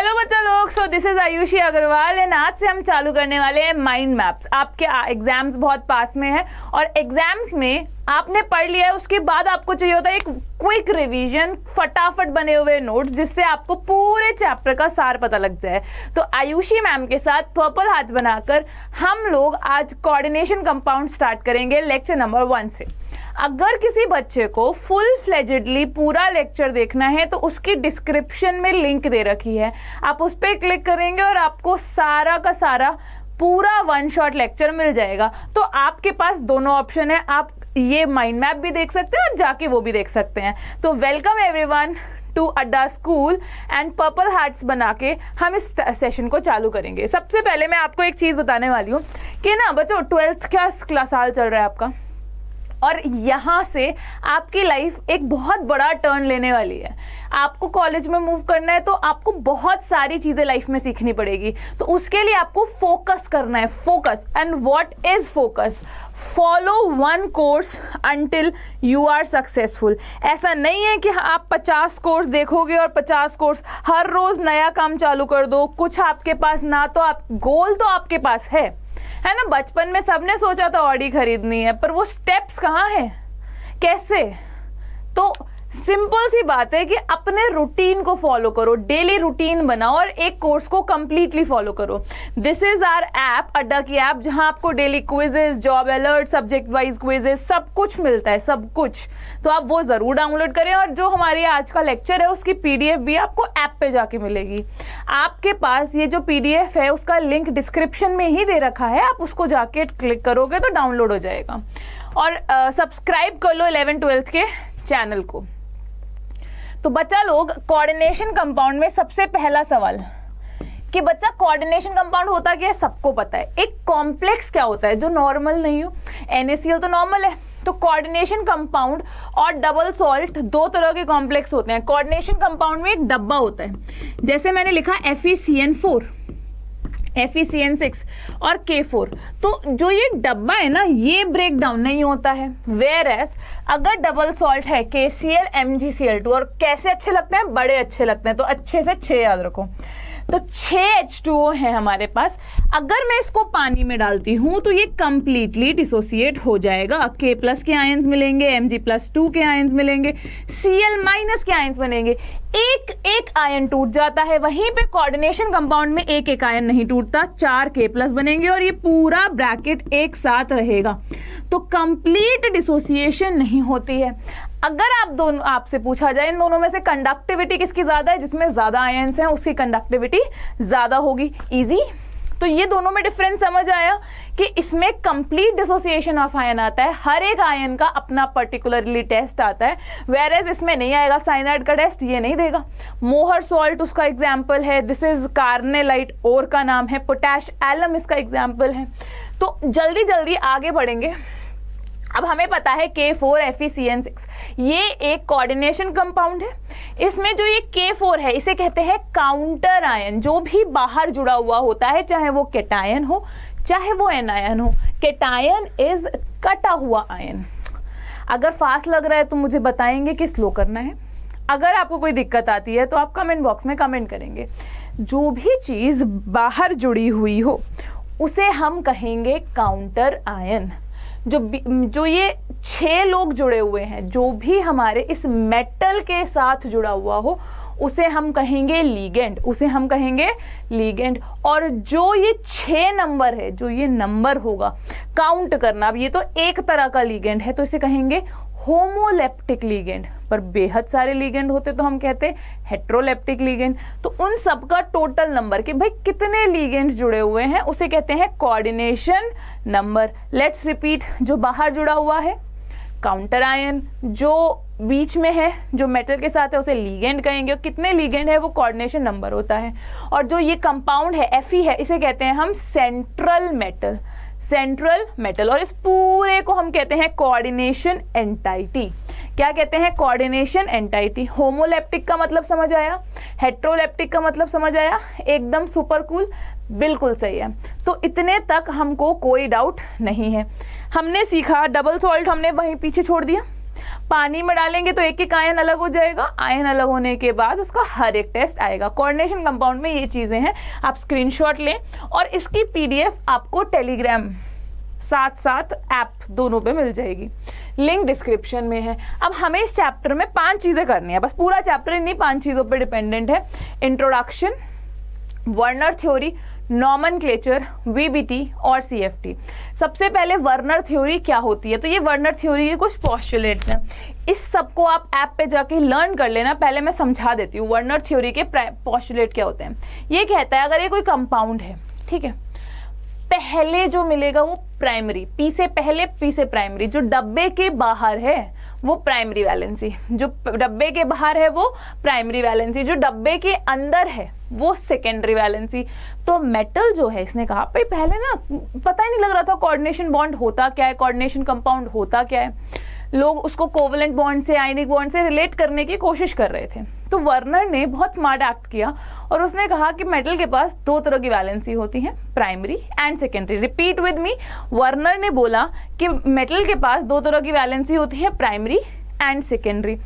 Hello बच्चा लोग, so this is Ayushi Agarwal and आज से हम चालू करने वाले हैं माइंड मैप्स। आपके एग्जाम्स बहुत पास में है और एग्जाम्स में आपने पढ़ लिया है, उसके बाद आपको चाहिए होता है एक क्विक रिवीजन, फटाफट बने हुए नोट्स जिससे आपको पूरे चैप्टर का सार पता लग जाए। तो आयुषी मैम के साथ पर्पल हार्ट्स बनाकर हम लोग आज कोऑर्डिनेशन कंपाउंड स्टार्ट करेंगे लेक्चर नंबर 1 से। अगर किसी बच्चे को फुल फ्लेजेडली पूरा लेक्चर देखना है तो उसकी डिस्क्रिप्शन में लिंक दे रखी है, आप उस पर क्लिक करेंगे और आपको सारा का सारा पूरा 1 शॉट लेक्चर मिल जाएगा। तो आपके पास दोनों ऑप्शन है, आप ये माइंड मैप भी देख सकते हैं और जाके वो भी देख सकते हैं। तो वेलकम एवरीवन टू अड्डा स्कूल एंड पर्पल हार्ट्स बना के हम इस सेशन को चालू करेंगे। सबसे पहले मैं आपको एक चीज़ बताने वाली हूँ कि ना बच्चों, 12th का साल चल रहा है आपका और यहाँ से आपकी लाइफ एक बहुत बड़ा टर्न लेने वाली है। आपको कॉलेज में मूव करना है तो आपको बहुत सारी चीज़ें लाइफ में सीखनी पड़ेगी, तो उसके लिए आपको फोकस करना है। Focus, and what is focus? Follow 1 course until you are successful. ऐसा नहीं है कि आप 50 कोर्स देखोगे और 50 कोर्स हर रोज़ नया काम चालू कर दो। कुछ आपके पास ना, तो आप गोल तो आपके पास है ना। बचपन में सबने सोचा था ऑडी खरीदनी है, पर वो स्टेप्स कहाँ हैं, कैसे? तो सिंपल सी बात है कि अपने रूटीन को फॉलो करो, डेली रूटीन बनाओ और एक कोर्स को कंप्लीटली फॉलो करो। दिस इज आवर ऐप, अड्डा की ऐप, जहां आपको daily quizzes, job alert, subject wise quizzes, सब कुछ मिलता है, सब कुछ। तो आप वो जरूर डाउनलोड करें और जो हमारी आज का लेक्चर है उसकी PDF भी आपको ऐप पे जाके मिलेगी। आपके पास ये जो PDF है उसका लिंक डिस्क्रिप्शन में ही दे रखा है, आप उसको जाके क्लिक करोगे तो डाउनलोड हो जाएगा। और सब्सक्राइब कर लो 11th-12th के चैनल को। तो बच्चा लोग, कोऑर्डिनेशन कंपाउंड में सबसे पहला सवाल कि बच्चा कोऑर्डिनेशन कंपाउंड होता क्या है, सबको पता है। एक कॉम्प्लेक्स क्या होता है जो नॉर्मल नहीं हो? NaCl तो नॉर्मल है। तो कोऑर्डिनेशन कंपाउंड और डबल सॉल्ट 2 तरह के कॉम्प्लेक्स होते हैं। कोऑर्डिनेशन कंपाउंड में एक डब्बा होता है, जैसे मैंने लिखा FeCN4, FeCN6 और K4। तो जो ये डब्बा है ना, ये ब्रेक डाउन नहीं होता है। वेयर एज अगर डबल सॉल्ट है KCl MgCl2, और कैसे अच्छे लगते हैं? बड़े अच्छे लगते हैं, तो अच्छे से 6 याद रखो। तो 6 H2O है हमारे पास। अगर मैं इसको पानी में डालती हूं तो ये कंप्लीटली डिसोसिएट हो जाएगा। K+ के आयंस मिलेंगे, Mg+2 के आयंस मिलेंगे, Cl- के आयंस बनेंगे। एक आयन टूट जाता है। वहीं पे कोऑर्डिनेशन कंपाउंड में एक आयन नहीं टूटता, 4 K+ बनेंगे और ये पूरा ब्रैकेट एक साथ रहेगा। तो कंप्लीट डिसोसिएशन नहीं होती है। अगर आपसे पूछा जाए इन दोनों में से कंडक्टिविटी किसकी ज्यादा है, जिसमें ज्यादा आयंस हैं उसकी कंडक्टिविटी ज्यादा होगी। इजी। तो ये दोनों में डिफरेंस समझ आया कि इसमें कंप्लीट डिसोसिएशन ऑफ आयन आता है, हर एक आयन का अपना पर्टिकुलरली टेस्ट आता है, वेयर एज इसमें नहीं आएगा। साइनाइड का टेस्ट ये नहीं देगा। मोहर सॉल्ट उसका एग्जाम्पल है, दिस इज कार्नेलाइट ओर का नाम है, पोटैश एलम इसका एग्जाम्पल है। तो जल्दी जल्दी आगे बढ़ेंगे। अब हमें पता है K4 FeCN6 ये एक कोऑर्डिनेशन कंपाउंड है। इसमें जो ये K4 है इसे कहते हैं काउंटर आयन। जो भी बाहर जुड़ा हुआ होता है, चाहे वो कैटायन हो चाहे वो एनायन हो, कैटायन इज कटा हुआ आयन। अगर फास्ट लग रहा है तो मुझे बताएंगे कि स्लो करना है। अगर आपको कोई दिक्कत आती है तो आप कमेंट बॉक्स में कमेंट करेंगे। जो भी चीज़ बाहर जुड़ी हुई हो उसे हम कहेंगे काउंटर आयन। जो ये 6 लोग जुड़े हुए हैं, जो भी हमारे इस मेटल के साथ जुड़ा हुआ हो उसे हम कहेंगे लीगेंड, उसे हम कहेंगे लीगेंड। और जो ये 6 नंबर है, जो ये नंबर होगा काउंट करना, अब ये तो एक तरह का लीगेंड है तो इसे कहेंगे होमोलेप्टिक लीगेंड। पर बेहद सारे लीगेंड होते तो हम कहते हेट्रोलेप्टिक लीगेंड। तो उन सबका टोटल नंबर कि भाई कितने लीगेंड्स जुड़े हुए हैं उसे कहते हैं कोऑर्डिनेशन नंबर। लेट्स रिपीट, जो बाहर जुड़ा हुआ है काउंटर आयन, जो बीच में है जो मेटल के साथ है उसे लीगेंड कहेंगे, और कितने लीगेंड है वो कोऑर्डिनेशन नंबर होता है। और जो ये कंपाउंड है Fe है, इसे कहते हैं हम सेंट्रल मेटल, सेंट्रल मेटल। और इस पूरे को हम कहते हैं कोऑर्डिनेशन एंटाइटी। क्या कहते हैं? Coordination entity. होमोलेप्टिक का मतलब समझ आया, हेट्रोलेप्टिक का मतलब समझ आया, एकदम सुपर कूल, बिल्कुल सही है। तो इतने तक हमको कोई डाउट नहीं है। हमने सीखा डबल सॉल्ट, हमने वहीं पीछे छोड़ दिया। पानी में डालेंगे तो एक एक आयन अलग हो जाएगा, आयन अलग होने के बाद उसका हर एक टेस्ट आएगा। कोऑर्डिनेशन कंपाउंड में ये चीज़ें हैं, आप स्क्रीनशॉट लें और इसकी PDF आपको टेलीग्राम साथ साथ ऐप दोनों पे मिल जाएगी, लिंक डिस्क्रिप्शन में है। अब हमें इस चैप्टर में 5 चीज़ें करनी है, बस पूरा चैप्टर इन्हीं 5 चीज़ों पे डिपेंडेंट है। Introduction, Werner theory, nomenclature, VBT और CFT। सबसे पहले वर्नर थ्योरी क्या होती है, तो ये वर्नर थ्योरी के कुछ पोस्टुलेट्स हैं, इस सबको आप ऐप पे जाके लर्न कर लेना। पहले मैं समझा देती हूँ वर्नर थ्योरी के पोस्टुलेट क्या होते हैं। ये कहता है अगर ये कोई कंपाउंड है, ठीक है, पहले जो मिलेगा वो प्राइमरी, P से पहले P से प्राइमरी, जो डब्बे के बाहर है वो प्राइमरी वैलेंसी, जो डब्बे के बाहर है वो प्राइमरी वैलेंसी, जो डब्बे के अंदर है वो सेकेंडरी वैलेंसी। तो मेटल जो है, इसने कहा भाई पहले ना पता ही नहीं लग रहा था कोऑर्डिनेशन बॉन्ड होता क्या है, कोऑर्डिनेशन कंपाउंड होता क्या है, लोग उसको कोवलेंट बॉन्ड से, आयनिक बॉन्ड से रिलेट करने की कोशिश कर रहे थे। तो वर्नर ने बहुत स्मार्ट एक्ट किया और उसने कहा कि मेटल के पास 2 तरह की वैलेंसी होती है, primary and secondary. Repeat with me, Werner ने बोला कि मेटल के पास 2 तरह की वैलेंसी होती है, primary and secondary.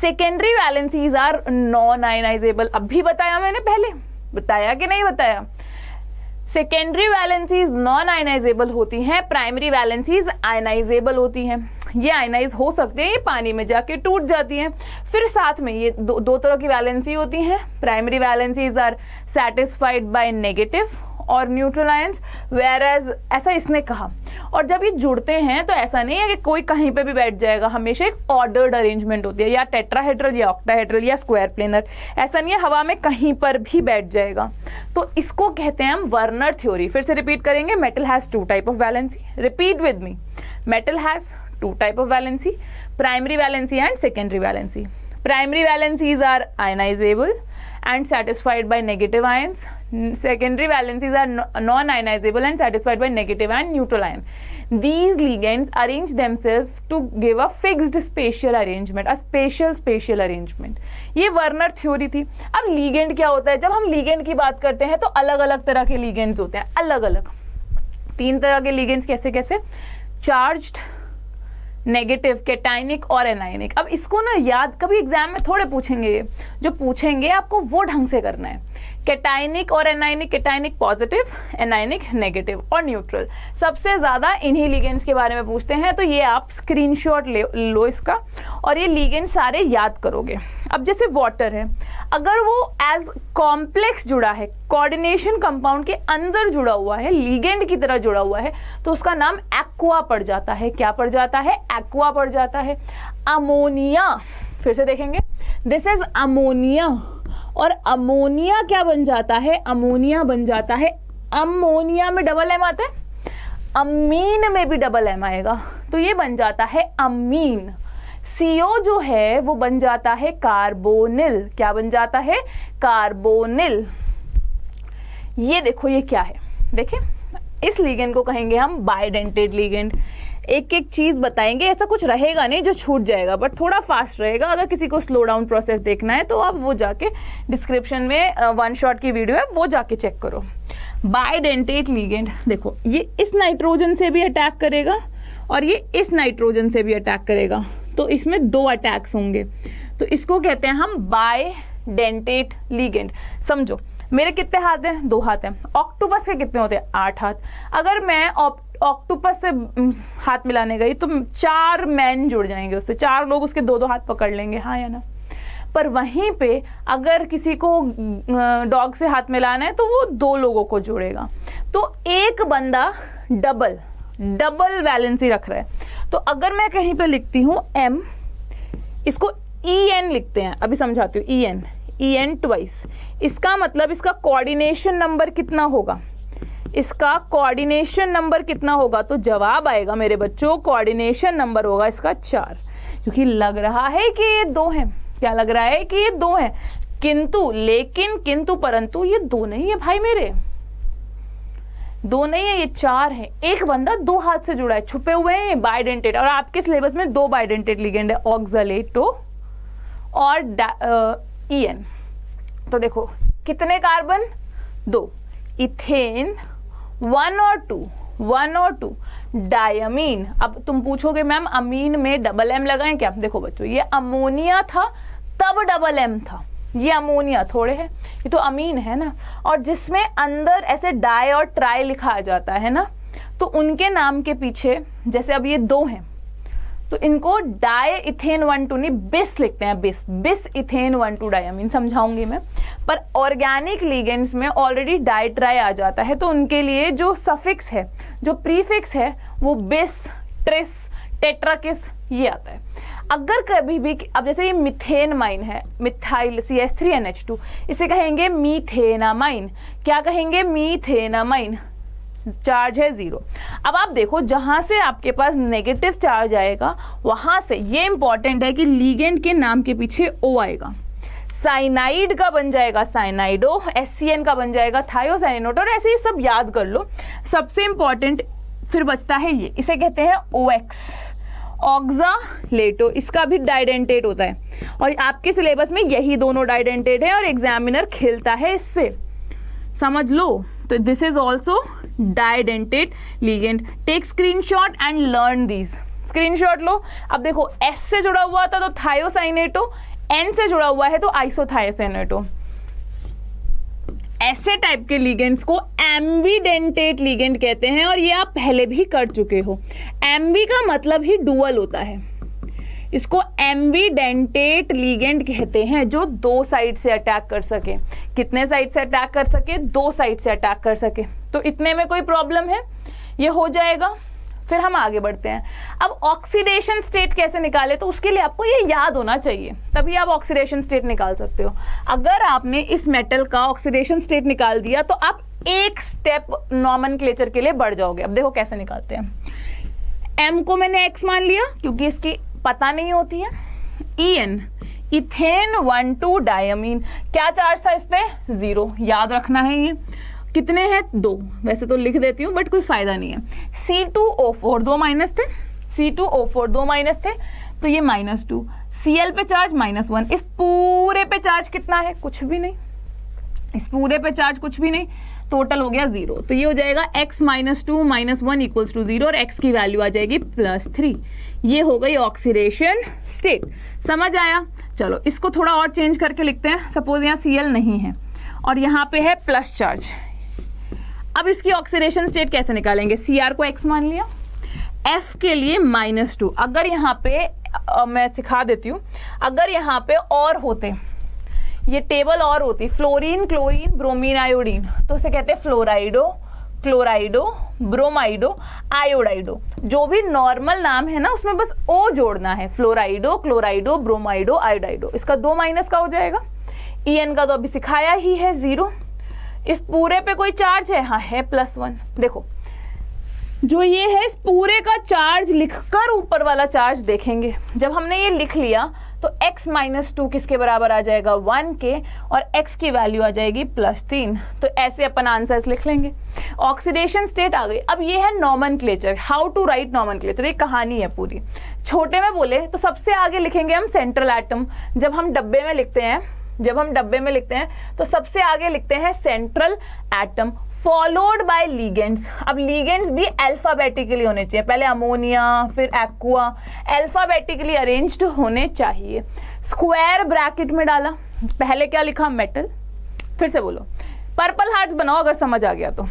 Secondary valencies are non ionizable. अभी बताया मैंने, पहले बताया कि नहीं बताया? सेकेंडरी वैलेंसीज नॉन आयनाइजेबल होती हैं, प्राइमरी वैलेंसीज आयनाइजेबल होती हैं। ये आयनाइज हो सकते हैं, ये पानी में जाके टूट जाती हैं। फिर साथ में ये दो तरह की वैलेंसी होती हैं, primary valencies are satisfied by negative और न्यूट्रल आयंस, वेयर एज, ऐसा इसने कहा। और जब ये जुड़ते हैं तो ऐसा नहीं है कि कोई कहीं पे भी बैठ जाएगा, हमेशा एक ऑर्डर्ड अरेंजमेंट होती है, या टेट्राहेड्रल या ऑक्टाहेड्रल या स्क्वायर प्लेनर, ऐसा नहीं है हवा में कहीं पर भी बैठ जाएगा। तो इसको कहते हैं हम वर्नर थ्योरी। फिर से रिपीट करेंगे, metal has 2 type of valency. Repeat with me, metal has 2 type of valency, primary valency and secondary valency. Primary valencies are ionizable and satisfied by negative ions. Secondary valencies are non-ionizable and satisfied by negative and neutral ion. These ligands arrange themselves to give a fixed spatial arrangement, a spatial arrangement. ये Werner theory थी। अब ligand क्या होता है? जब हम ligand की बात करते हैं तो अलग अलग तरह के ligands होते हैं, अलग अलग 3 तरह के ligands। कैसे कैसे? चार्ज्ड, नेगेटिव, कैटाइनिक और एनाइनिक। अब इसको ना याद, कभी एग्जाम में थोड़े पूछेंगे, जो पूछेंगे आपको वो ढंग से करना है। कैटाइनिक और anionic, cationic positive, anionic negative और न्यूट्रल। सबसे ज़्यादा इन्हीं लिगेंड्स के बारे में पूछते हैं, तो ये आप स्क्रीनशॉट लो इसका और ये लिगेंड सारे याद करोगे। अब जैसे वाटर है, अगर वो एज कॉम्प्लेक्स जुड़ा है, कोऑर्डिनेशन कंपाउंड के अंदर जुड़ा हुआ है, लिगेंड की तरह जुड़ा हुआ है, तो उसका नाम एक्वा पड़ जाता है। क्या पड़ जाता है? एक्वा पड़ जाता है। अमोनिया, फिर से देखेंगे, दिस इज अमोनिया। और अमोनिया क्या बन जाता है? अमोनिया बन जाता है, अमोनिया में डबल एम आता है, अमीन में भी डबल एम आएगा, तो ये बन जाता है अमीन। CO जो है वो बन जाता है कार्बोनिल। क्या बन जाता है? कार्बोनिल। ये देखो, ये क्या है? देखिए, इस लिगेंड को कहेंगे हम बाइडेंटेड लिगेंड। एक एक चीज बताएंगे, ऐसा कुछ रहेगा नहीं जो छूट जाएगा, बट थोड़ा फास्ट रहेगा। अगर किसी को स्लो डाउन प्रोसेस देखना है तो आप वो जाके डिस्क्रिप्शन में 1 शॉट की वीडियो है, वो जाके चेक करो। बाइडेंटेट लिगेंड, देखो ये इस नाइट्रोजन से भी अटैक करेगा और ये इस नाइट्रोजन से भी अटैक करेगा, तो इसमें 2 अटैक्स होंगे, तो इसको कहते हैं हम बाइडेंटेट लिगेंड। समझो, मेरे कितने हाथ हैं? 2 हाथ हैं। ऑक्टोपस के कितने होते हैं? 8 हाथ। अगर मैं ऑक्टोपस से हाथ मिलाने गई तो 4 मैन जुड़ जाएंगे उससे, 4 लोग उसके 2-2 हाथ पकड़ लेंगे, हाँ या ना? पर वहीं पे अगर किसी को डॉग से हाथ मिलाना है तो वो 2 लोगों को जोड़ेगा। तो एक बंदा डबल वैलेंसी रख रहा है। तो अगर मैं कहीं पे लिखती हूँ M, इसको EN लिखते हैं, अभी समझाती हूँ। EN ट्वाइस, इसका मतलब इसका कोऑर्डिनेशन नंबर कितना होगा? इसका कोऑर्डिनेशन नंबर कितना होगा? तो जवाब आएगा मेरे बच्चों, कोऑर्डिनेशन नंबर होगा इसका 4, क्योंकि लग रहा है कि ये 2 हैं। क्या लग रहा है? कि ये 2 हैं, किंतु, लेकिन, किंतु परंतु ये 2 नहीं है भाई मेरे, 2 नहीं है, ये 4 है। एक बंदा 2 हाथ से जुड़ा है, छुपे हुए हैं बाइडेंटेट। और आपके सिलेबस में 2 बाइडेंटेट लिगेंड है, ऑक्सलेटो और EN। तो देखो कितने कार्बन? 2। इथेन 1 और 2, 1 और 2 डायमीन। अब तुम पूछोगे मैम अमीन में डबल एम लगाएं क्या? देखो बच्चों, ये अमोनिया था तब डबल एम था, ये अमोनिया थोड़े है, ये तो अमीन है ना। और जिसमें अंदर ऐसे डाई और ट्राई लिखा आ जाता है ना, तो उनके नाम के पीछे, जैसे अब ये 2 हैं तो इनको डाई इथेन 1,2 नहीं बिस लिखते हैं, बिस इथेन 1,2 डायमीन, समझाऊंगी मैं। पर ऑर्गेनिक लिगेंड्स में ऑलरेडी डाई ट्राई आ जाता है, तो उनके लिए जो सफिक्स है, जो प्रीफिक्स है, वो बिस, ट्रिस, टेट्राकिस ये आता है। अगर कभी भी, अब जैसे ये मिथेनमाइन है, मिथाइल CH3NH2, इसे कहेंगे मीथेनामाइन। क्या कहेंगे? मीथेनामाइन। चार्ज है 0। अब आप देखो, जहां से आपके पास नेगेटिव चार्ज आएगा वहां से, ये इंपॉर्टेंट है कि लिगेंड के नाम के पीछे O आएगा। साइनाइड का बन जाएगा साइनाइडो, SCN का बन जाएगा थायोसाइनाइड, और ऐसे ही सब याद कर लो। सबसे इंपॉर्टेंट फिर बचता है ये, इसे कहते हैं OX, ऑक्सालेटो। इसका भी डाइडेंटेट होता है, और आपके सिलेबस में यही दोनों डाइडेंटेट है और एग्जामिनर खेलता है इससे, समझ लो। तो this is also didentate ligand. Take screenshot and learn these. Screenshot लो। अब देखो, S से जुड़ा हुआ था तो थायोसाइनेटो, N से जुड़ा हुआ है तो आइसोथायोसाइनेटो। ऐसे टाइप के लिगेंड्स को एम्बीडेंटेट लिगेंड कहते हैं, और ये आप पहले भी कर चुके हो। एम्बी का मतलब ही डुअल होता है, इसको एम्बीडेंटेट लिगेंड कहते हैं, जो 2 साइड से अटैक कर सके। कितने साइड से अटैक कर सके? 2 साइड से अटैक कर सके। तो इतने में कोई प्रॉब्लम है? ये हो जाएगा। फिर हम आगे बढ़ते हैं। अब ऑक्सीडेशन स्टेट कैसे निकाले, तो उसके लिए आपको ये याद होना चाहिए, तभी आप ऑक्सीडेशन स्टेट निकाल सकते हो। अगर आपने इस मेटल का ऑक्सीडेशन स्टेट निकाल दिया तो आप एक स्टेप नॉमेनक्लेचर के लिए बढ़ जाओगे। अब देखो कैसे निकालते हैं। M को मैंने X मान लिया क्योंकि इसकी पता नहीं होती है। EN, ethane 1,2 diamine. क्या चार्ज था इस पे? 0। याद रखना है। ये कितने हैं? 2। वैसे तो लिख देती हूँ बट कोई फायदा नहीं है। C2O4 2 माइनस थे, C2O4 2 माइनस थे, तो ये -2। Cl पे चार्ज -1। इस पूरे पे चार्ज कितना है? कुछ भी नहीं। इस पूरे पे चार्ज कुछ भी नहीं, टोटल हो गया 0। तो ये हो जाएगा x - 2 - 1 = 0, और x की वैल्यू आ जाएगी +3। ये हो गई ऑक्सीडेशन स्टेट। समझ आया? चलो इसको थोड़ा और चेंज करके लिखते हैं। सपोज यहाँ Cl नहीं है और यहाँ पे है प्लस चार्ज। अब इसकी ऑक्सीडेशन स्टेट कैसे निकालेंगे? Cr को x मान लिया, F के लिए -2। अगर यहाँ पे मैं सिखा देती हूँ, अगर यहाँ पे और होते, ये टेबल और होती, फ्लोरीन, क्लोरीन, ब्रोमीन, आयोडीन, तो उसे कहते हैं फ्लोराइडो, क्लोराइडो, ब्रोमाइडो, आयोडाइडो। जो भी नॉर्मल नाम है ना उसमें बस O जोड़ना है। फ्लोराइडो, क्लोराइडो, ब्रोमाइडो, आयोडाइडो। इसका 2 माइनस का हो जाएगा। En का तो अभी सिखाया ही है 0। इस पूरे पे कोई चार्ज है? हाँ है, +1। देखो जो ये है, इस पूरे का चार्ज लिखकर ऊपर वाला चार्ज देखेंगे। जब हमने ये लिख लिया तो x - 2 किसके बराबर आ जाएगा? 1 के, और x की वैल्यू आ जाएगी +3। तो ऐसे अपन आंसर्स लिख लेंगे। ऑक्सीडेशन स्टेट आ गई। अब ये है nomenclature, how to write nomenclature. ये कहानी है पूरी। छोटे में बोले तो सबसे आगे लिखेंगे हम सेंट्रल एटम। जब हम डब्बे में लिखते हैं तो सबसे आगे लिखते हैं central atom, followed by ligands. अब लीगेंड्स भी अल्फाबेटिकली होने चाहिए, पहले अमोनिया फिर एक्वा, अल्फाबेटिकली अरेंज्ड होने चाहिए। स्क्वायर ब्रैकेट में डाला, पहले क्या लिखा? मेटल। फिर से बोलो, पर्पल हार्ट्स बनाओ अगर समझ आ गया तो।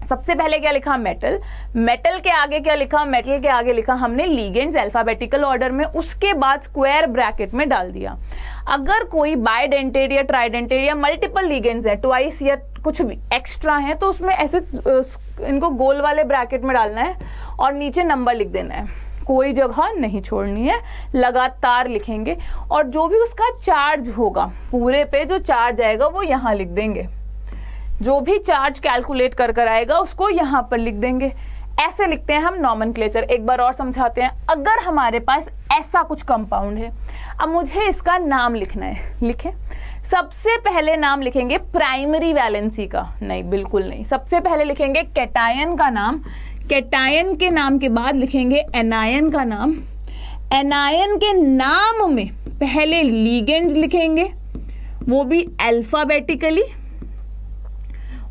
सबसे पहले क्या लिखा? मेटल। मेटल के आगे क्या लिखा? मेटल के आगे लिखा हमने लीगेंड्स अल्फाबेटिकल ऑर्डर में, उसके बाद स्क्वायर ब्रैकेट में डाल दिया। अगर कोई बाइडेंटेट या ट्राइडेंटेट या मल्टीपल लीगेंड्स है, ट्वाइस या कुछ भी एक्स्ट्रा है, तो उसमें ऐसे इनको गोल वाले ब्रैकेट में डालना है और नीचे नंबर लिख देना है। कोई जगह नहीं छोड़नी है, लगातार लिखेंगे। और जो भी उसका चार्ज होगा, पूरे पे जो चार्ज आएगा वो यहाँ लिख देंगे। जो भी चार्ज कैलकुलेट कर आएगा उसको यहाँ पर लिख देंगे। ऐसे लिखते हैं हम नॉमेनक्लेचर। एक बार और समझाते हैं। अगर हमारे पास ऐसा कुछ कंपाउंड है, अब मुझे इसका नाम लिखना है। लिखें। सबसे पहले नाम लिखेंगे प्राइमरी वैलेंसी का? नहीं, बिल्कुल नहीं। सबसे पहले लिखेंगे कैटायन का नाम, कैटायन के नाम के बाद लिखेंगे एनायन का नाम। एनायन के नाम में पहले लीगेंड्स लिखेंगे, वो भी अल्फाबेटिकली।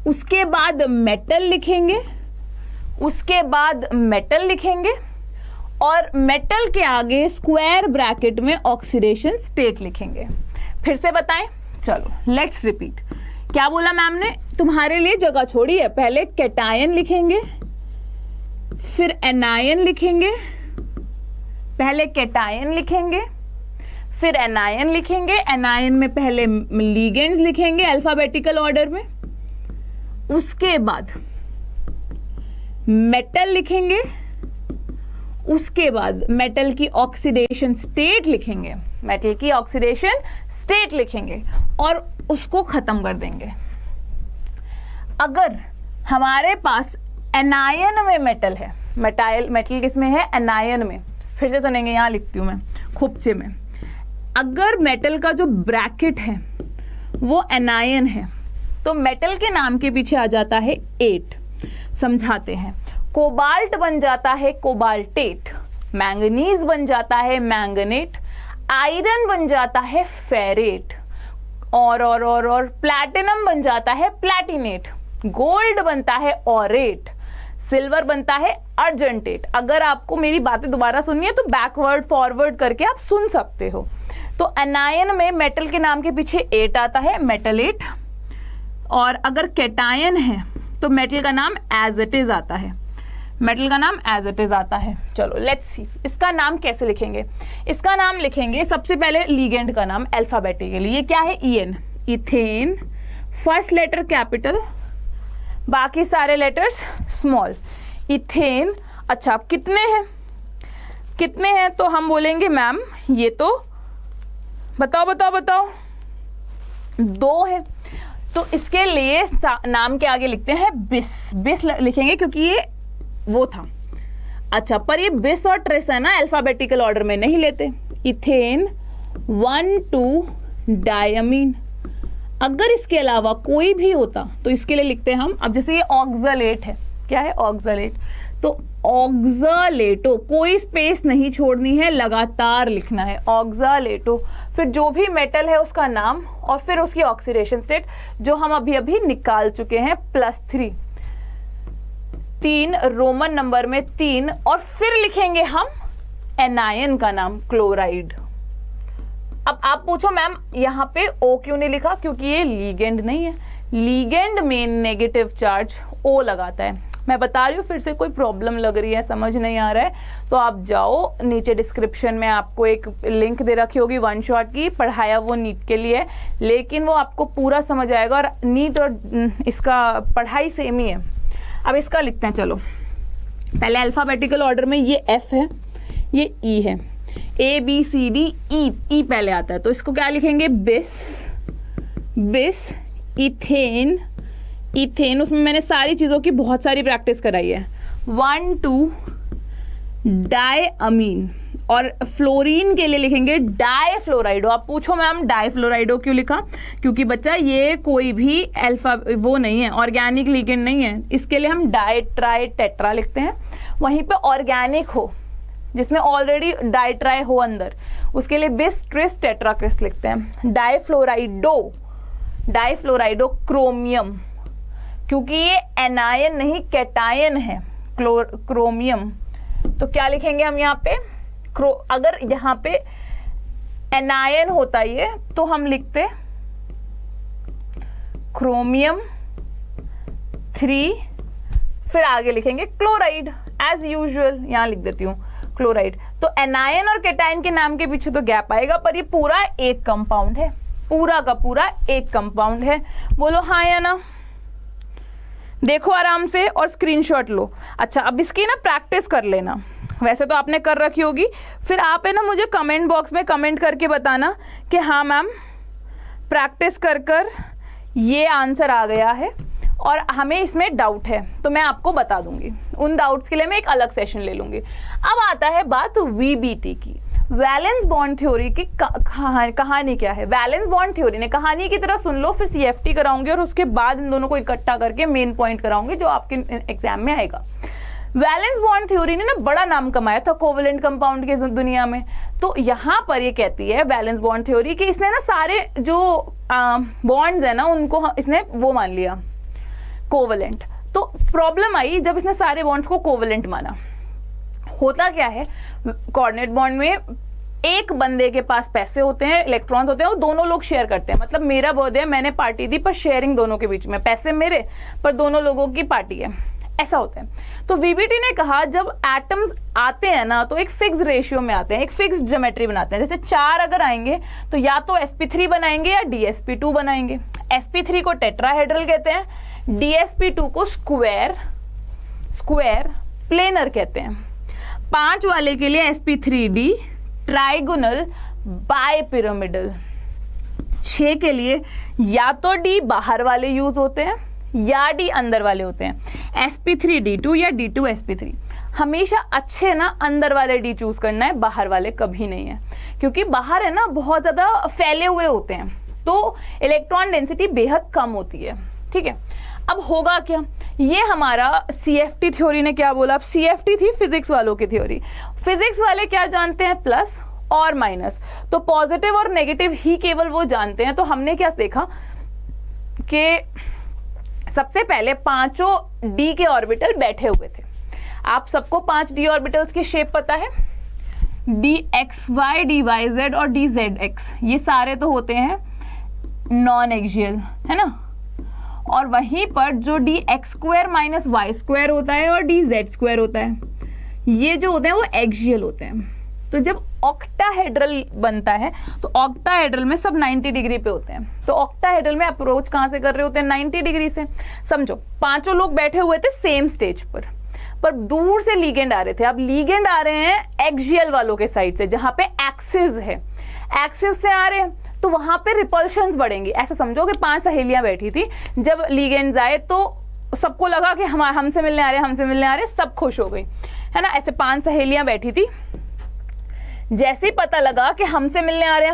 उसके बाद मेटल लिखेंगे, उसके बाद मेटल लिखेंगे और मेटल के आगे स्क्वायर ब्रैकेट में ऑक्सीडेशन स्टेट लिखेंगे। फिर से बताएं, चलो लेट्स रिपीट। क्या बोला मैम ने? तुम्हारे लिए जगह छोड़ी है। पहले कैटायन लिखेंगे, फिर एनायन लिखेंगे, पहले कैटायन लिखेंगे, फिर एनायन लिखेंगे। एनायन में पहले लिगेंड्स लिखेंगे अल्फाबेटिकल ऑर्डर में, उसके बाद मेटल लिखेंगे, उसके बाद मेटल की ऑक्सीडेशन स्टेट लिखेंगे, मेटल की ऑक्सीडेशन स्टेट लिखेंगे और उसको खत्म कर देंगे। अगर हमारे पास एनायन में मेटल है, मेटल किस में है? एनायन में। फिर से सुनेंगे, यहां लिखती हूं मैं खुपचे में। अगर मेटल का जो ब्रैकेट है वो एनायन है तो मेटल के नाम के पीछे आ जाता है 8। समझाते हैं। कोबाल्ट बन जाता है कोबाल्टेट, मैंगनीज बन जाता है मैंगनेट, आयरन बन जाता है फेरेट, और प्लैटिनम बन जाता है प्लैटिनेट, गोल्ड बनता है ऑरेट, सिल्वर बनता है अर्जेंटेट। अगर आपको मेरी बातें दोबारा सुननी है तो बैकवर्ड फॉरवर्ड करके आप सुन सकते हो। तो एनायन में मेटल के नाम के पीछे 8 आता है, मेटलेट। और अगर कैटायन है तो मेटल का नाम एज इट इज आता है, मेटल का नाम एज इट इज आता है। चलो लेट्स सी इसका नाम कैसे लिखेंगे। इसका नाम लिखेंगे सबसे पहले लीगेंड का नाम अल्फाबेटिकली। ये क्या है? EN, ethane. First letter capital, बाकी सारे लेटर्स स्मॉल। इथेन। अच्छा, अब कितने हैं? कितने हैं? तो हम बोलेंगे मैम ये तो बताओ 2 है। तो इसके लिए नाम के आगे लिखते हैं बिस। बिस लिखेंगे क्योंकि ये वो था। अच्छा, पर ये बिस और ट्रेस है ना, अल्फाबेटिकल ऑर्डर में नहीं लेते। Ethane 1,2 diamine. अगर इसके अलावा कोई भी होता तो इसके लिए लिखते हैं हम, अब जैसे ये ऑक्सलेट है, क्या है? ऑक्सलेट। तो ऑक्सलेटो, कोई स्पेस नहीं छोड़नी है, लगातार लिखना है ऑक्सलेटो। फिर जो भी मेटल है उसका नाम और फिर उसकी ऑक्सीडेशन स्टेट जो हम अभी निकाल चुके हैं, +3। 3 रोमन नंबर में 3 और फिर लिखेंगे हम एनायन का नाम क्लोराइड। अब आप पूछो मैम यहाँ पे O क्यों नहीं लिखा? क्योंकि ये लीगेंड नहीं है। लीगेंड में नेगेटिव चार्ज O लगाता है। मैं बता रही हूँ, फिर से कोई प्रॉब्लम लग रही है, समझ नहीं आ रहा है तो आप जाओ, नीचे डिस्क्रिप्शन में आपको एक लिंक दे रखी होगी वन शॉट की, पढ़ाया वो नीट के लिए, लेकिन वो आपको पूरा समझ आएगा और नीट और इसका पढ़ाई सेम ही है। अब इसका लिखते हैं। चलो पहले अल्फाबेटिकल ऑर्डर में ये F है, ये E है, ABCD E पहले आता है, तो इसको क्या लिखेंगे? बिस। इथेन, उसमें मैंने सारी चीज़ों की बहुत सारी प्रैक्टिस कराई है। 1,2 डायअमीन। और फ्लोरीन के लिए लिखेंगे डायफ्लोराइडो। आप पूछो मैम डायफ्लोराइडो क्यों लिखा? क्योंकि बच्चा ये कोई भी वो नहीं है, ऑर्गेनिक लिगेंड नहीं है, इसके लिए हम डाइट्राई टेट्रा लिखते हैं। वहीं पे ऑर्गेनिक हो जिसमें ऑलरेडी डाइट्राई हो अंदर, उसके लिए बिस ट्रिस टेट्रा क्रिस लिखते हैं। डाइफ्लोराइडो क्रोमियम, क्योंकि ये एनायन नहीं कैटायन है, क्रोमियम। तो क्या लिखेंगे हम यहाँ पे? अगर यहाँ पे एनायन होता ये तो हम लिखते क्रोमियम 3, फिर आगे लिखेंगे क्लोराइड एज यूजुअल। यहाँ लिख देती हूँ क्लोराइड। तो एनायन और कैटायन के नाम के पीछे तो गैप आएगा, पर ये पूरा एक कंपाउंड है, पूरा का पूरा एक कंपाउंड है। बोलो हाँ या ना? देखो आराम से और स्क्रीनशॉट लो। अच्छा, अब इसकी ना प्रैक्टिस कर लेना, वैसे तो आपने कर रखी होगी। फिर आप है ना मुझे कमेंट बॉक्स में कमेंट करके बताना कि हाँ मैम प्रैक्टिस कर ये आंसर आ गया है और हमें इसमें डाउट है, तो मैं आपको बता दूंगी। उन डाउट्स के लिए मैं एक अलग सेशन ले लूंगी। अब आता है बात VBT की। वैलेंस बॉन्ड थ्योरी की कहानी क्या है? वैलेंस बॉन्ड थ्योरी ने कहानी की तरह सुन लो, फिर CFT कराऊंगी और उसके बाद इन दोनों को इकट्ठा करके मेन पॉइंट कराऊंगी जो आपके एग्जाम में आएगा। वैलेंस बॉन्ड थ्योरी ने ना बड़ा नाम कमाया था कोवेलेंट कंपाउंड के दुनिया में। तो यहाँ पर ये कहती है वैलेंस बॉन्ड थ्योरी कि इसने ना सारे जो बॉन्ड्स है ना उनको इसने वो मान लिया कोवेलेंट। तो प्रॉब्लम आई जब इसने सारे बॉन्ड्स को कोवेलेंट माना। होता क्या है, कोऑर्डिनेट बॉन्ड में एक बंदे के पास पैसे होते हैं, इलेक्ट्रॉन्स होते हैं, और दोनों लोग शेयर करते हैं। मतलब मेरा बर्थडे है, मैंने पार्टी दी, पर शेयरिंग दोनों के बीच में, पैसे मेरे पर दोनों लोगों की पार्टी है, ऐसा होता है। तो वीबीटी ने कहा जब एटम्स आते हैं ना तो एक फिक्स रेशियो में आते हैं, एक फिक्स ज्योमेट्री बनाते हैं। जैसे 4 अगर आएंगे तो या तो sp3 बनाएंगे या dsp2 बनाएंगे। sp3 को टेट्राहेड्रल कहते हैं, dsp2 को स्क्वायर प्लेनर कहते हैं। 5 वाले के लिए sp3d ट्राइगोनल बाइपिरामिडल। 6 के लिए या तो d बाहर वाले यूज होते हैं या d अंदर वाले होते हैं, sp3d2 या d2sp3। हमेशा अच्छे ना अंदर वाले d चूज करना है, बाहर वाले कभी नहीं है, क्योंकि बाहर है ना बहुत ज्यादा फैले हुए होते हैं तो इलेक्ट्रॉन डेंसिटी बेहद कम होती है। ठीक है, अब होगा क्या, ये हमारा CFT थ्योरी ने क्या बोला। अब CFT थी फिजिक्स वालों की थ्योरी। फिजिक्स वाले क्या जानते हैं, प्लस और माइनस, तो पॉजिटिव और नेगेटिव ही केवल वो जानते हैं। तो हमने क्या देखा कि सबसे पहले 5 d के ऑर्बिटल बैठे हुए थे। आप सबको 5 d ऑर्बिटल्स की शेप पता है, dxy, dyz और dzx, ये सारे तो होते हैं नॉन एक्सियल, है ना। और वहीं पर जो dx² माइनस y² होता है और dz² होता है, ये जो होते हैं वो एक्सियल होते हैं। तो जब ऑक्टाहेड्रल बनता है तो ऑक्टाहेड्रल में सब 90 डिग्री पे होते हैं। तो ऑक्टाहेड्रल में अप्रोच कहाँ से कर रहे होते हैं, 90 डिग्री से। समझो 5 लोग बैठे हुए थे सेम स्टेज पर दूर से लीगेंड आ रहे थे। अब लीगेंड आ रहे हैं एक्सियल वालों के साइड से, जहाँ पे एक्सिस है, एक्सिस से आ रहे हैं, तो वहां पे रिपल्शंस बढ़ेंगी। ऐसा समझो कि 5 सहेलियां बैठी थी, जब लीगेंड्स आए तो सबको लगा कि हमसे मिलने आ रहे, सब खुश हो गई, है ना। ऐसे 5 सहेलियां बैठी थी, जैसे ही पता लगा कि हमसे मिलने आ रहे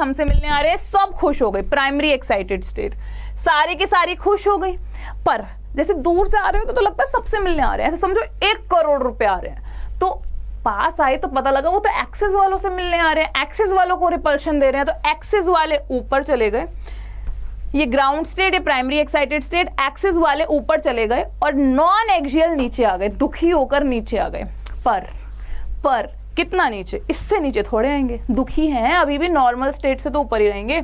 हैं, सब खुश हो गई। प्राइमरी एक्साइटेड स्टेट, सारी की सारी खुश हो गई। पर जैसे दूर से आ रहे हो तो लगता है सबसे मिलने आ रहे हैं, ऐसे समझो 1 करोड़ रुपए आ रहे हैं। तो पास आए तो पता लगा वो तो एक्सिस वालों से मिलने आ रहे हैं, एक्सिस वालों को रिपल्शन दे रहे हैं, तो एक्सिस वाले ऊपर चले गए। ये ग्राउंड स्टेट, ये प्राइमरी एक्साइटेड स्टेट, एक्सिस वाले ऊपर चले गए और नॉन एक्सियल नीचे आ गए, दुखी होकर नीचे आ गए। पर कितना नीचे, इससे नीचे थोड़े आएंगे, दुखी हैं अभी भी, नॉर्मल स्टेट से तो ऊपर ही रहेंगे।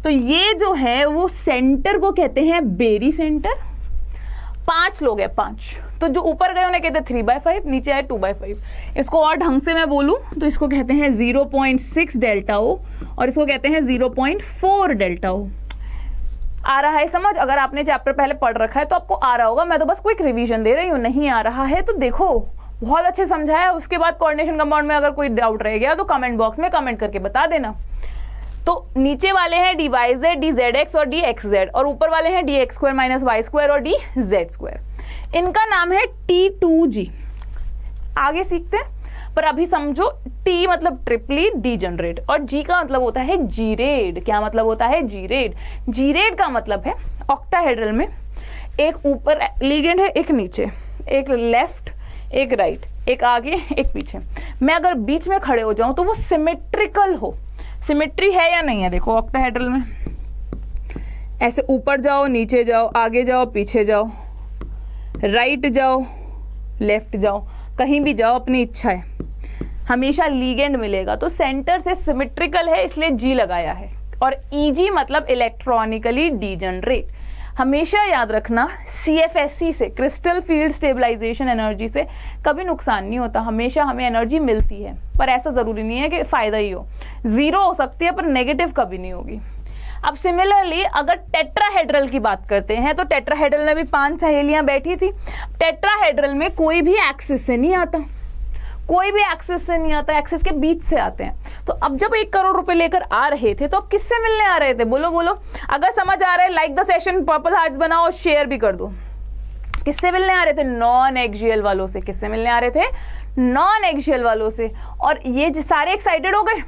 तो ये जो है वो सेंटर को कहते हैं बेरी सेंटर। 5 लोग हैं, 5, तो जो ऊपर गए उन्हें कहते हैं 3/5, नीचे आए 2/5। इसको और ढंग से मैं बोलूं तो इसको कहते हैं 0.6 डेल्टा ओ और इसको कहते हैं 0.4 डेल्टा ओ। आ रहा है समझ? अगर आपने चैप्टर पहले पढ़ रखा है तो आपको आ रहा होगा, मैं तो बस क्विक रिवीजन दे रही हूँ। नहीं आ रहा है तो देखो, बहुत अच्छे समझाया। उसके बाद कोऑर्डिनेशन कंपाउंड में अगर कोई डाउट रह गया तो कमेंट बॉक्स में कमेंट करके बता देना। तो नीचे वाले हैं dyz, dzx और dxz, और ऊपर वाले हैं dx² माइनस y² और dz²। इनका नाम है T2G। आगे सीखते हैं, पर अभी समझो T मतलब ट्रिपली डीजनरेट और G का मतलब होता है जीरेड। क्या मतलब होता है? जीरेड। जीरेड का मतलब है ऑक्टाहेड्रल में एक ऊपर लिगेंड है, एक नीचे, एक लेफ्ट, एक राइट, एक आगे, एक पीछे। मैं अगर बीच में खड़े हो जाऊं तो वो सिमेट्रिकल हो। सिमेट्री है या नहीं है? देखो ऑक्टाहेड्रल में ऐसे ऊपर जाओ, नीचे जाओ, आगे जाओ, पीछे जाओ, राइट जाओ, लेफ्ट जाओ, कहीं भी जाओ, अपनी इच्छा है, हमेशा लीगेंड मिलेगा। तो सेंटर से सिमेट्रिकल है इसलिए जी लगाया है। और ईजी मतलब इलेक्ट्रॉनिकली डीजनरेट। हमेशा याद रखना, CFSE से, क्रिस्टल फील्ड स्टेबलाइजेशन एनर्जी से कभी नुकसान नहीं होता, हमेशा हमें एनर्जी मिलती है। पर ऐसा ज़रूरी नहीं है कि फ़ायदा ही हो, ज़ीरो हो सकती है पर नेगेटिव कभी नहीं होगी। अब सिमिलरली अगर टेट्राहेड्रल की बात करते हैं तो टेट्राहेड्रल में भी 5 सहेलियां बैठी थी। टेट्राहेड्रल में कोई भी एक्सिस से नहीं आता, कोई भी एक्सिस से नहीं आता, एक्सिस के बीच से आते हैं। तो अब जब 1 करोड़ रुपए लेकर आ रहे थे तो अब किससे मिलने आ रहे थे? बोलो बोलो। अगर समझ आ रहा है like the session, purple hearts बनाओ और शेयर भी कर दो। किससे मिलने आ रहे थे? नॉन एक्सियल वालों से। किससे मिलने आ रहे थे? नॉन एक्सियल वालों से। और ये सारे एक्साइटेड हो गए,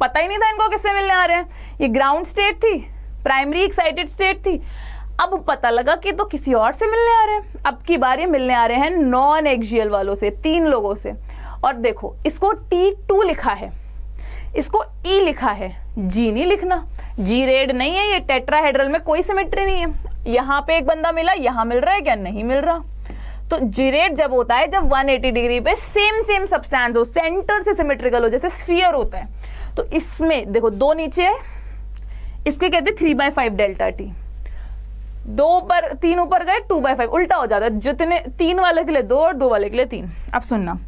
पता ही नहीं था इनको किससे मिलने आ रहे हैं। ये ग्राउंड स्टेट थी, प्राइमरी एक्साइटेड स्टेट थी। अब पता लगा कि तो किसी और से मिलने आ रहे हैं। अब की बार मिलने आ रहे हैं नॉन एक्सियल वालों से, 3 लोगों से। और देखो इसको T2 लिखा है, इसको E लिखा है, G नहीं लिखना। G रेड नहीं है, ये टेट्राहेड्रल में कोई सिमेट्री नहीं है। यहाँ पे एक बंदा मिला, यहाँ मिल रहा है क्या? नहीं मिल रहा। तो जिरेट जब होता है जब 180 डिग्री पे सेम सब्सटेंस हो, सेंटर से सिमेट्रिकल हो, जैसे स्फीयर होता है। तो इसमें देखो 2 नीचे है, इसके कहते हैं 3/5 डेल्टा टी, 2 ऊपर 3 ऊपर गए 2/5, उल्टा हो जाता है, जितने 3 वाले के लिए 2 और 2 वाले के लिए 3। अब सुनना,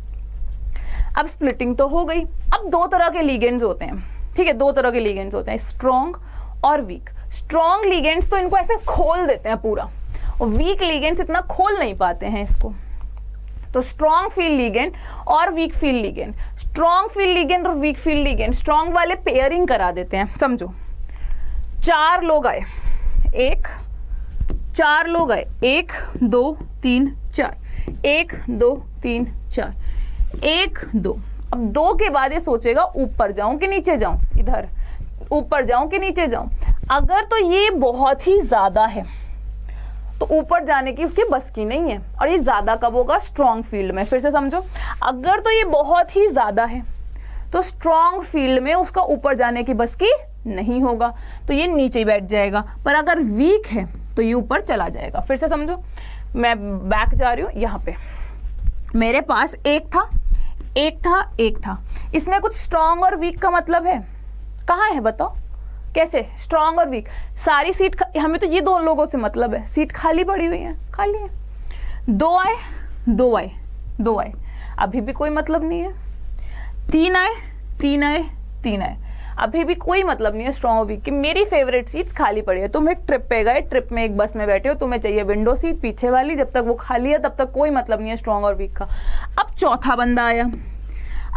अब स्प्लिटिंग तो हो गई। अब 2 तरह के लिगेंड्स होते हैं, ठीक है, 2 तरह के लिगेंड्स होते हैं, स्ट्रॉन्ग और वीक। स्ट्रॉन्ग लिगेंड्स तो इनको ऐसे खोल देते हैं पूरा, और वीक लिगेंड्स इतना खोल नहीं पाते हैं इसको। तो स्ट्रॉन्ग फील्ड लिगेंड और weak field ligand, strong field ligand और वीक फील्ड लिगेंड, स्ट्रॉन्ग वाले पेयरिंग करा देते हैं। समझो 4 लोग आए, 4 लोग आए, 1 2 3 4, 1 2 3 4, 1 2। अब 2 के बाद ये सोचेगा ऊपर जाऊं कि नीचे जाऊं, इधर ऊपर जाऊं कि नीचे जाऊं। अगर तो ये बहुत ही ज्यादा है तो ऊपर जाने की उसकी बस की नहीं है, और ये ज्यादा कब होगा, स्ट्रॉन्ग फील्ड में। फिर से समझो, अगर तो ये बहुत ही ज्यादा है तो स्ट्रॉन्ग फील्ड में उसका ऊपर जाने की बस की नहीं होगा, तो ये नीचे ही बैठ जाएगा। पर अगर वीक है तो ये ऊपर चला जाएगा। फिर से समझो, मैं बैक जा रही हूँ, यहाँ पे मेरे पास एक था, इसमें कुछ स्ट्रॉन्ग और वीक का मतलब है, कहाँ है बताओ, कैसे स्ट्रॉन्ग और वीक। सारी सीट हमें तो ये 2 लोगों से मतलब है, सीट खाली पड़ी हुई है, खाली है। 2 आए, अभी भी कोई मतलब नहीं है। 3 आए, अभी भी कोई मतलब नहीं है स्ट्रॉन्ग और वीक की। मेरी फेवरेट सीट्स खाली पड़ी है। तुम एक ट्रिप पे गए, ट्रिप में एक बस में बैठे हो, तुम्हें चाहिए विंडो सीट पीछे वाली, जब तक वो खाली है तब तक कोई मतलब नहीं है स्ट्रॉन्ग और वीक का। अब चौथा बंदा आया,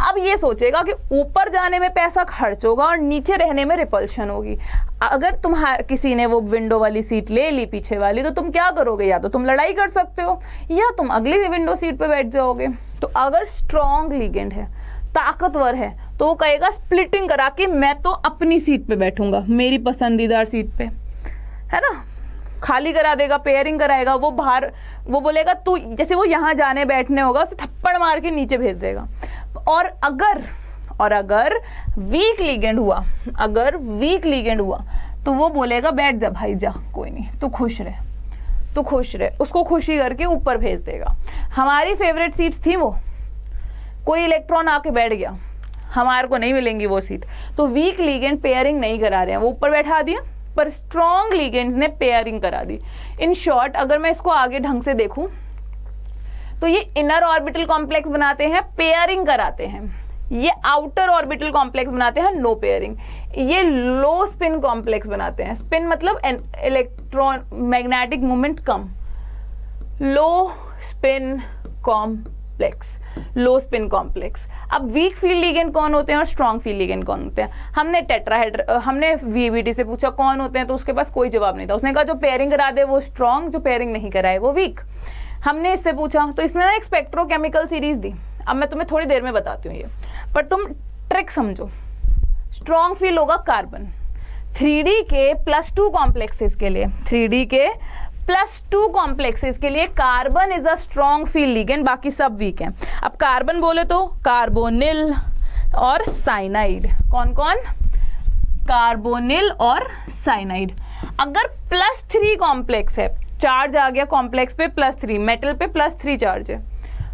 अब ये सोचेगा कि ऊपर जाने में पैसा खर्च होगा और नीचे रहने में रिपल्शन होगी। अगर किसी ने वो विंडो वाली सीट ले ली पीछे वाली, तो तुम क्या करोगे, या तो तुम लड़ाई कर सकते हो या तुम अगली विंडो सीट पे बैठ जाओगे। तो अगर स्ट्रॉन्ग लिगेंड है, ताकतवर है, तो वो कहेगा स्प्लिटिंग करा के मैं तो अपनी सीट पे बैठूंगा, मेरी पसंदीदा सीट पे, है ना, खाली करा देगा, पेयरिंग कराएगा। वो बाहर, वो बोलेगा तू, जैसे वो यहाँ जाने बैठने होगा उसे थप्पड़ मार के नीचे भेज देगा। और अगर वीक लिगेंड हुआ, तो वो बोलेगा बैठ जा भाई, जा, कोई नहीं, तू खुश रहे, उसको खुशी करके ऊपर भेज देगा। हमारी फेवरेट सीट्स थी वो, कोई इलेक्ट्रॉन आके बैठ गया, हमारे को नहीं मिलेंगी वो सीट। तो वीक लिगेंड पेयरिंग नहीं करा रहे हैं, वो ऊपर बैठा दिया, पर स्ट्रॉन्ग लिगेंड्स ने पेयरिंग करा दी। इन शॉर्ट, अगर मैं इसको आगे ढंग से देखूं तो ये इनर ऑर्बिटल कॉम्प्लेक्स बनाते हैं, पेयरिंग कराते हैं। ये आउटर ऑर्बिटल कॉम्प्लेक्स बनाते हैं, नो पेयरिंग। ये लो स्पिन कॉम्प्लेक्स बनाते हैं, स्पिन मतलब इलेक्ट्रॉन मैग्नेटिक मूवमेंट कम, लो स्पिन कॉम्प्लेक्स। अब वीक फील्ड लिगेंड कौन होते हैं और स्ट्रॉन्ग फील्ड लिगेंड कौन होते हैं? हमने वीबीटी से पूछा कौन होते हैं, तो उसके पास कोई जवाब नहीं था। उसने कहा जो पेयरिंग करा दे वो स्ट्रॉन्ग, जो पेयरिंग नहीं कराए वो वीक। हमने इससे पूछा तो इसने ना एक स्पेक्ट्रोकेमिकल सीरीज दी, अब मैं तुम्हें थोड़ी देर में बताती हूँ ये, पर तुम ट्रिक समझो। स्ट्रॉन्ग फील्ड होगा कार्बन, 3D के +2 कॉम्प्लेक्सेस के लिए, 3D के +2 कॉम्प्लेक्सेस के लिए carbon is a strong field ligand, बाकी सब वीक हैं। अब कार्बन बोले तो कार्बोनिल और साइनाइड, कौन कौन? कार्बोनिल और साइनाइड। अगर +3 कॉम्प्लेक्स है, चार्ज आ गया कॉम्प्लेक्स पे +3, मेटल पे +3 चार्ज है,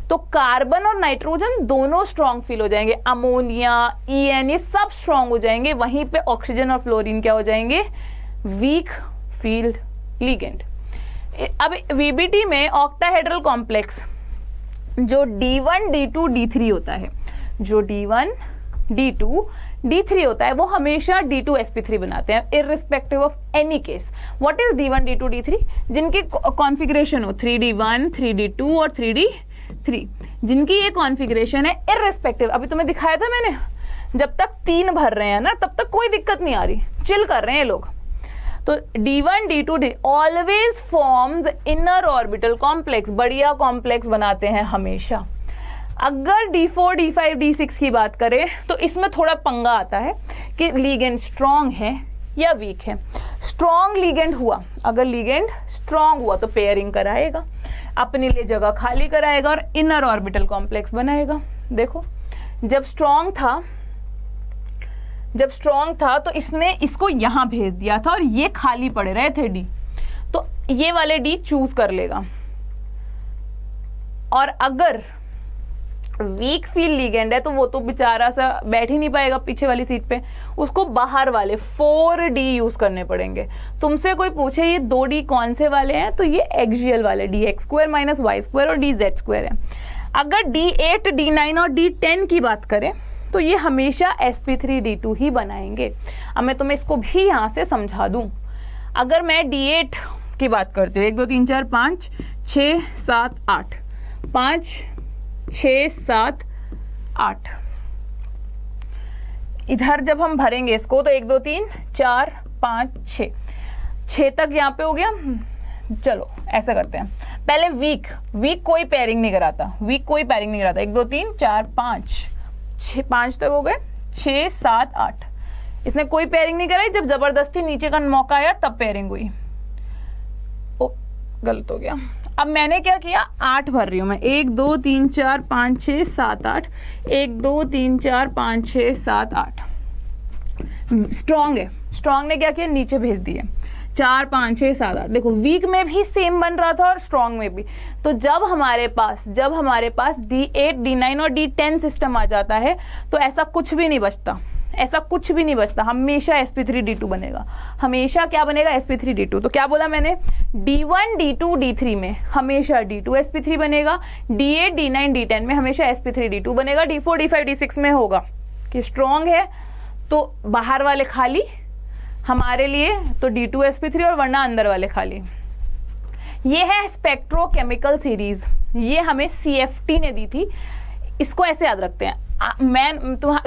तो कार्बन और नाइट्रोजन दोनों स्ट्रॉन्ग फील हो जाएंगे, अमोनिया, EN ये सब स्ट्रॉन्ग हो जाएंगे। वहीं पे ऑक्सीजन और फ्लोरीन क्या हो जाएंगे? Weak field ligand. अब VBT में ऑक्टाहेड्रल कॉम्प्लेक्स जो D1, D2, D3 होता है, जो D1, D2, D3 होता है, वो हमेशा D2sp3 बनाते हैं, irrespective of any case. What is D1, D2, D3? जिनके कॉन्फ़िगरेशन हो 3D1, 3D2 और 3D3, जिनकी ये कॉन्फ़िगरेशन है इररिस्पेक्टिव। अभी तुम्हें दिखाया था मैंने, जब तक 3 भर रहे हैं ना तब तक कोई दिक्कत नहीं आ रही, चिल कर रहे हैं लोग। तो D1, D2, D always forms inner orbital complex, बढ़िया कॉम्प्लेक्स बनाते हैं हमेशा। अगर D4, D5, D6 की बात करें तो इसमें थोड़ा पंगा आता है कि लिगेंड स्ट्रॉन्ग है या वीक है। स्ट्रॉन्ग लिगेंड हुआ, अगर लिगेंड स्ट्रॉन्ग हुआ तो पेयरिंग कराएगा, अपने लिए जगह खाली कराएगा और इनर ऑर्बिटल कॉम्प्लेक्स बनाएगा। देखो जब स्ट्रॉन्ग था तो इसने इसको यहाँ भेज दिया था और ये खाली पड़े रहे थे D, तो ये वाले D चूज कर लेगा, और अगर वीक फील लिगेंड है तो वो तो बेचारा सा बैठ ही नहीं पाएगा पीछे वाली सीट पे, उसको बाहर वाले 4D यूज करने पड़ेंगे। तुमसे कोई पूछे ये 2D कौन से वाले हैं, तो ये एक्सियल वाले dx² - y² और dz² है। अगर D8, D9 और D10 की बात करें तो ये हमेशा sp3d2 ही बनाएंगे। अब मैं तुम्हें इसको भी यहाँ से समझा दूं। अगर मैं D8 की बात करती हूँ, 1 2 3 4 5 6 7 8, 5 6 7 8, इधर जब हम भरेंगे इसको तो 1 2 3 4 5 6 तक यहाँ पे हो गया। चलो ऐसा करते हैं, पहले वीक कोई पेयरिंग नहीं कराता, 1 2 3 4 5 5 तक हो गए, 6 7 8, इसने कोई पेयरिंग नहीं कराई। जब जबरदस्ती नीचे का मौका आया तब पेयरिंग हुई। ओ गलत हो गया। अब मैंने क्या किया, 8 भर रही हूं मैं, 1 2 3 4 5 6 7 8, 1 2 3 4 5 6 7 8। स्ट्रॉन्ग है, स्ट्रॉन्ग ने क्या किया, नीचे भेज दिए 4 5 6 7 8। देखो वीक में भी सेम बन रहा था और स्ट्रॉन्ग में भी। तो जब हमारे पास D8 D9 और D10 सिस्टम आ जाता है तो ऐसा कुछ भी नहीं बचता, हमेशा sp3d2 बनेगा। हमेशा क्या बनेगा, sp3d2। तो क्या बोला मैंने, D1 D2 D3 में हमेशा D2 sp3 बनेगा, D8 D9 D10 में हमेशा sp3d2 बनेगा, D4 D5 D6 में होगा कि स्ट्रॉन्ग है तो बाहर वाले खाली हमारे लिए, तो D2 sp3 और वरना अंदर वाले खाली। ये है स्पेक्ट्रोकेमिकल सीरीज, ये हमें CFT ने दी थी। इसको ऐसे याद रखते हैं।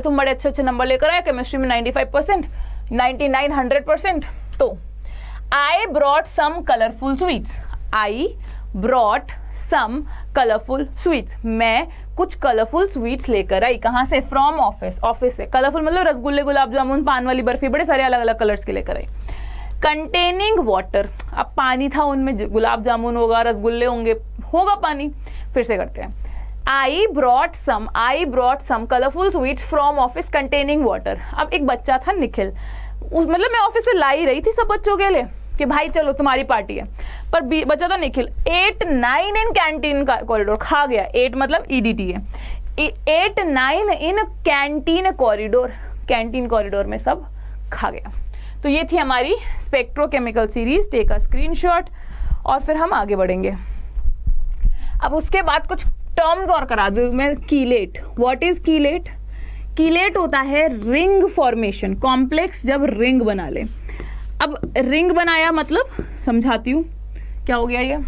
तुम बड़े अच्छे नंबर लेकर आए केमिस्ट्री में, 95%, 99, 100%। तो I brought some colorful sweets, मैं कुछ कलरफुल स्वीट्स लेकर आई। कहाँ से, फ्रॉम ऑफिस से। कलरफुल मतलब रसगुल्ले, गुलाब जामुन, पान वाली बर्फी, बड़े सारे अलग अलग कलर्स के लेकर आई। कंटेनिंग वाटर, अब पानी था उनमें, गुलाब जामुन होगा, रसगुल्ले होंगे, होगा पानी। फिर से करते हैं, I brought some colorful sweets from office containing water। अब एक बच्चा था निखिल, मतलब मैं ऑफिस से ला ही रही थी सब बच्चों के लिए कि भाई चलो तुम्हारी पार्टी है, पर बच्चा था निखिल 8 9 इन कैंटीन का कॉरिडोर खा गया। 8 मतलब EDT है, 8 9 इन कैंटीन कॉरिडोर में सब खा गया। तो ये थी हमारी spectrochemical series. Take a screenshot और फिर हम आगे बढ़ेंगे। अब उसके बाद कुछ टर्म्स और करा दूं मैं। Chelate, what is chelate? Chelate होता है रिंग फॉर्मेशन, कॉम्प्लेक्स जब रिंग बना ले। अब रिंग बनाया मतलब समझाती हूँ क्या हो गया ये।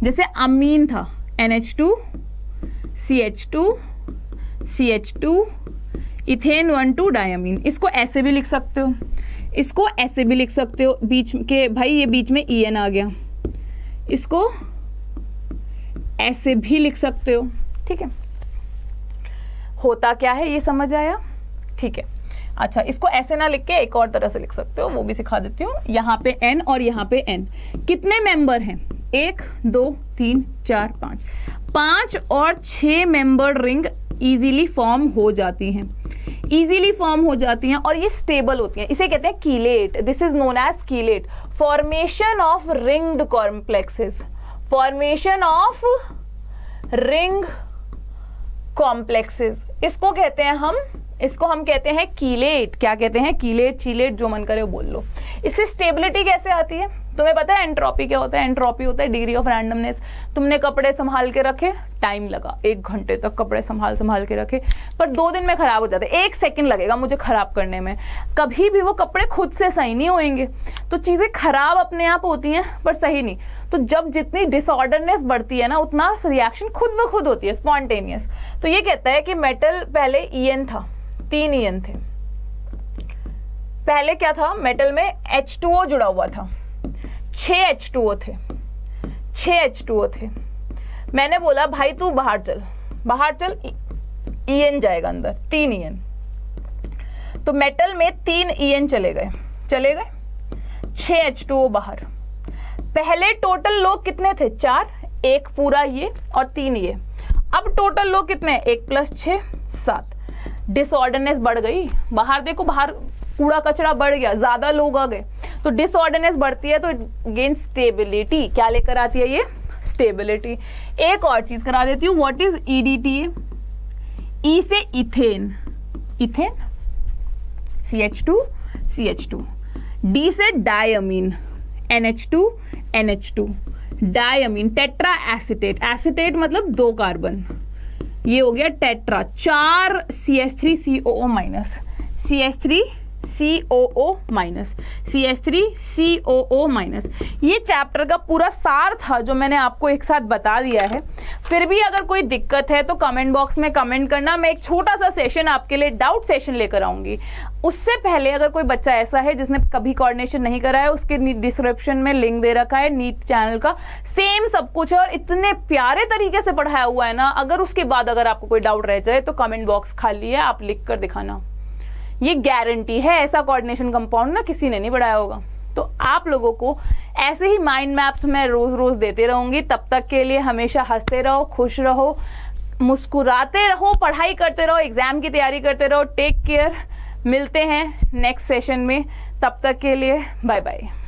जैसे अमीन था, NH2 CH2 CH2 ethane 1,2 diamine. इसको ऐसे भी लिख सकते हो, इसको ऐसे भी लिख सकते हो, बीच के भाई ये बीच में EN आ गया, इसको ऐसे भी लिख सकते हो। ठीक है, होता क्या है ये समझ आया? ठीक है। अच्छा, इसको ऐसे ना लिख के एक और तरह से लिख सकते हो, वो भी सिखा देती हूँ। यहाँ पे N और यहाँ पे N। कितने मेंबर हैं? 1 2 3 4 5। 5 और 6 मेंबर रिंग इजीली फॉर्म हो जाती हैं, और ये स्टेबल होती हैं। इसे कहते हैं chelate. This is known as chelate. Formation of ringed complexes, formation of ring complexes, इसको कहते हैं हम कहते हैं कीलेट। क्या कहते हैं? कीलेट, चीलेट, जो मन करे वो बोल लो। इससे स्टेबिलिटी कैसे आती है? तुम्हें पता है एंट्रोपी क्या होता है? एंट्रोपी होता है डिग्री ऑफ रैंडमनेस। तुमने कपड़े संभाल के रखे, टाइम लगा 1 घंटे तक कपड़े संभाल के रखे, पर 2 दिन में खराब हो जाते। 1 सेकंड लगेगा मुझे खराब करने में। कभी भी वो कपड़े खुद से सही नहीं होंगे, तो चीजें खराब अपने आप होती हैं पर सही नहीं। तो जब जितनी डिसऑर्डरनेस बढ़ती है ना, उतना रिएक्शन खुद ब खुद होती है, स्पॉन्टेनियस। तो ये कहता है कि मेटल पहले EN था, 3 EN थे। पहले क्या था? मेटल में H2O जुड़ा हुआ था, 6 H2O थे। मैंने बोला भाई तू बाहर चल, EN जाएगा अंदर, 3 EN। तो मेटल में 3 EN चले गए, 6 H2O बाहर। पहले टोटल लोग कितने थे? 4, 1 पूरा ये और 3 ये। अब टोटल लोग कितने? 1 + 6 7। डिसऑर्डरनेस बढ़ गई। बाहर देखो, बाहर कूड़ा कचरा बढ़ गया, ज्यादा लोग आ गए, तो डिसऑर्डरनेस बढ़ती है तो गेन स्टेबिलिटी। क्या लेकर आती है ये? स्टेबिलिटी। एक और चीज करा देती हूँ, व्हाट इज EDTA? ई से इथेन, इथेन CH2, डी से diamine, NH2, diamine, tetra acetate, acetate मतलब 2 कार्बन, ये हो गया tetra, 4 CH3COO minus, CH3COO minus. ये चैप्टर का पूरा सार था जो मैंने आपको एक साथ बता दिया है। फिर भी अगर कोई दिक्कत है तो कमेंट बॉक्स में कमेंट करना, मैं एक छोटा सा सेशन आपके लिए, डाउट सेशन लेकर आऊंगी। उससे पहले अगर कोई बच्चा ऐसा है जिसने कभी कोऑर्डिनेशन नहीं करा है, उसके डिस्क्रिप्शन में लिंक दे रखा है नीट चैनल का, सेम सब कुछ है और इतने प्यारे तरीके से पढ़ाया हुआ है ना। अगर उसके बाद अगर आपको कोई डाउट रह जाए तो कमेंट बॉक्स खाली है, आप लिख कर दिखाना, ये गारंटी है। ऐसा कोऑर्डिनेशन कंपाउंड ना किसी ने नहीं पढ़ाया होगा। तो आप लोगों को ऐसे ही माइंड मैप्स मैं रोज रोज देते रहूंगी। तब तक के लिए हमेशा हंसते रहो, खुश रहो, मुस्कुराते रहो, पढ़ाई करते रहो, एग्जाम की तैयारी करते रहो। टेक केयर, मिलते हैं नेक्स्ट सेशन में, तब तक के लिए बाय बाय।